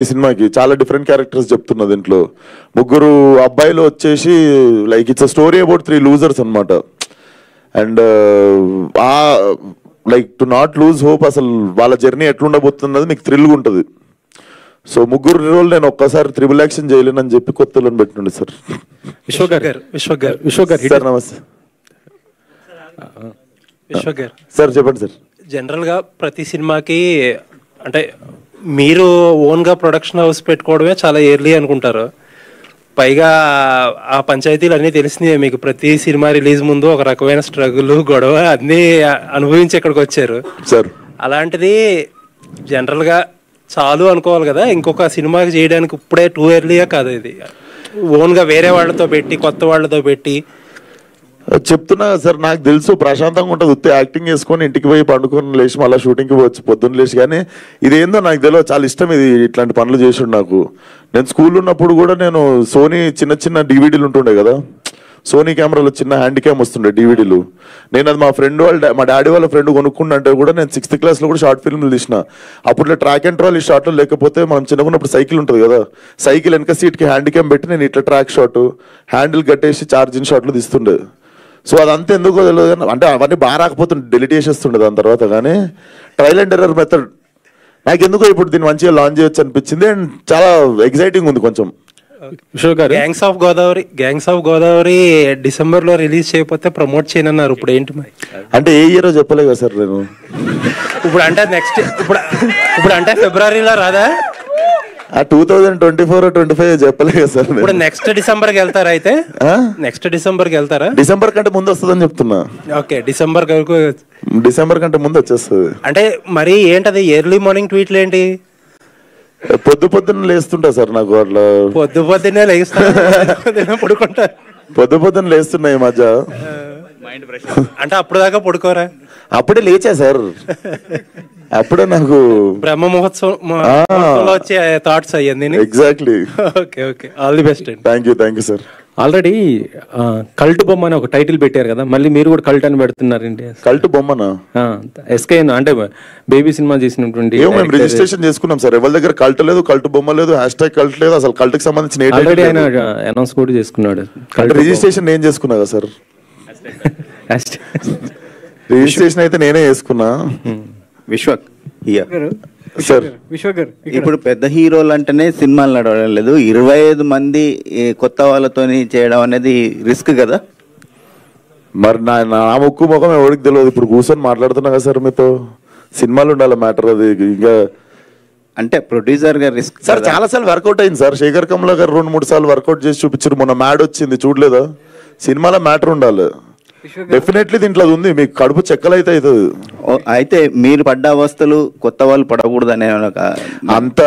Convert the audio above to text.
ఈ సినిమాకి చాలా డిఫరెంట్ క్యారెక్టర్స్ చెప్తున్నా దీంట్లో. ముగ్గురు అబ్బాయిలు వచ్చేసి like it's a story about 3 losers అనమాట. అండ్ ఆ like to not lose hope, అసలు వాళ్ళ జర్నీ ఎట్లుండబోతున్నది మీకు థ్రిల్గా ఉంటుంది. సో ముగ్గురు రోల్ నేను ఒక్కసారి త్రిబుల్ యాక్షన్ చేయలేనని చెప్పి కొత్తలను పెట్టినండి సార్. విశ్వగారు సార్ నమస్తే. విశ్వగారు సార్ చెప్పండి సార్. జనరల్గా ప్రతి సినిమాకి అంటే మీరు ఓన్గా ప్రొడక్షన్ హౌస్ పెట్టుకోవడమే చాలా ఎర్లీ అనుకుంటారు. పైగా ఆ పంచాయతీలు అన్నీ తెలిసినాయి మీకు. ప్రతి సినిమా రిలీజ్ ముందు ఒక రకమైన స్ట్రగుల్, గొడవ అన్నీ అనుభవించి ఇక్కడికి వచ్చారు సార్. అలాంటిది జనరల్గా చాలు అనుకోవాలి కదా, ఇంకొక సినిమాకి చేయడానికి ఇప్పుడే టూ ఎర్లీగా కాదు. ఇది ఓన్గా వేరే వాళ్ళతో పెట్టి, కొత్త వాళ్ళతో పెట్టి చెప్తున్నా సార్. నాకు తెలుసు ప్రశాంతంగా ఉంటుంది, ఉత్తే యాక్టింగ్ చేసుకొని ఇంటికి పోయి పండుకొని లేచి మళ్ళీ షూటింగ్కి పోవచ్చు పొద్దున్న లేచి. కానీ ఇదేందో నాకు తెలియదు, చాలా ఇష్టం ఇది, ఇట్లాంటి పనులు చేసిండు నాకు. నేను స్కూల్ ఉన్నప్పుడు కూడా నేను సోనీ చిన్న చిన్న డివిడీలు ఉంటుండే కదా, సోనీ కెమెరాలో చిన్న హ్యాండ్ క్యామ్ వస్తుండే డివిడీలు. నేను అది మా ఫ్రెండ్ మా డాడీ వాళ్ళ ఫ్రెండ్ కొనుక్కుంటే కూడా నేను 6th క్లాస్లో కూడా షార్ట్ ఫిల్మ్లు తీసిన. అప్పుడు ట్రాక్ అండ్ ట్రాల్ ఈ షార్ట్లో లేకపోతే మనం చిన్నకున్నప్పుడు సైకిల్ ఉంటుంది కదా, సైకిల్ వెనక సీట్కి హ్యాండ్ క్యామ్ పెట్టి నేను ఇట్లా ట్రాక్ షాట్, హ్యాండిల్ కట్టేసి ఛార్జింగ్ షాట్లు తీస్తుండే. సో అదంతా ఎందుకో తెలియదు కానీ, అంటే అవన్నీ బాగా రాకపోతుండే, డెలిట్ చేసేస్తుండే దాని తర్వాత. కానీ ట్రయల్ అండ్ ఎర్రర్ మెథడ్ నాకు ఎందుకో ఇప్పుడు దీన్ని మంచిగా లాంచ్ చేయొచ్చు అనిపించింది. అండ్ చాలా ఎగ్జైటింగ్ ఉంది కొంచెం. గ్యాంగ్స్ ఆఫ్ గోదావరి డిసెంబర్లో రిలీజ్ చేయకపోతే ప్రమోట్ చేయనన్నారు. ఇప్పుడు ఏంటి మరి? అంటే ఏ ఇయరో చెప్పలే కదా సార్ నేను. ఇప్పుడు అంటే నెక్స్ట్ ఇప్పుడు అంటే ఫిబ్రవరిలో రాదా? 2024-25 చెప్పలే కదా సార్. ఇప్పుడు నెక్స్ట్ డిసెంబర్కి వెళ్తారా? అయితే నెక్స్ట్ డిసెంబర్కి వెళ్తారా? డిసెంబర్ కంటే ముందు వస్తుందని చెప్తున్నా. ఓకే, డిసెంబర్ కంటే ముందు వచ్చేస్తుంది. అంటే మరి ఏంటది ఎర్లీ మార్నింగ్ ట్వీట్లు ఏంటి? పొద్దున్న లేస్తుంటా సార్. నాకు అట్లా పొద్దున్నే లేస్తా పడుకుంటా. పొద్దున్న లేస్తున్నా ఈ మధ్య. అంటే అప్పుడు దాకా పడుకోరా? అప్పుడే లేచా సార్. అప్పుడే నాకు బ్రహ్మ మహోత్సవం వచ్చే థాట్స్ అయ్యింది. Exactly. Okay okay, all the best. Thank you sir. Already cult బొమ్మ అని ఒక టైటిల్ పెట్టారు కదా, మళ్ళీ మీరు కూడా కల్ట్ అని పెడుతున్నారండి. కల్ట్ బొమ్మనా? ఎస్కే అంటే బేబీ సినిమా చేసినటువంటి మేము రిజిస్ట్రేషన్ చేసుకున్నాం సార్. ఎవరి దగ్గర కల్ట్ లేదు, కల్ట్ బొమ్మ లేదు, హ్యాష్‌ట్యాగ్ కల్ట్ లేదు, అసలు కల్ట్ కి సంబంధించిన ఆల్రెడీ ఆయన అనౌన్స్ కూడా చేసుకున్నాడు. రిజిస్ట్రేషన్ నేను చేసుకున్నా కదా సార్. రిజిస్ట్రేషన్ అయితే నేనే చేసుకున్నా. విశ్వక్ సార్, ఇప్పుడు పెద్ద హీరోలు అంటేనే సినిమాలు నడవడం లేదు, 25 మంది కొత్త వాళ్ళతో చేయడం అనేది రిస్క్ కదా. మరి నా ముక్కు ముఖం ఎవరికి తెలియదు. ఇప్పుడు కూర్చొని మాట్లాడుతున్నా కదా సార్ మీతో. సినిమాలు ఉండాలి మ్యాటర్, అది ఇంకా అంటే ప్రొడ్యూసర్ గా రిస్క్ సార్. చాలా సార్లు వర్కౌట్ అయింది సార్. శేఖర్ కమలా గారు 2-3 సార్లు వర్కౌట్ చేసి చూపించారు. మొన్న మ్యాడ్ వచ్చింది, చూడలేదా? సినిమాలో మ్యాటర్ ఉండాలి డెఫినెట్లీ. దీంట్లో అది ఉంది, మీకు కడుపు చెక్కలైతే అవుతుంది. అయితే మీరు పడ్డ అవస్థలు కొత్త వాళ్ళు పడకూడదు అనే అంత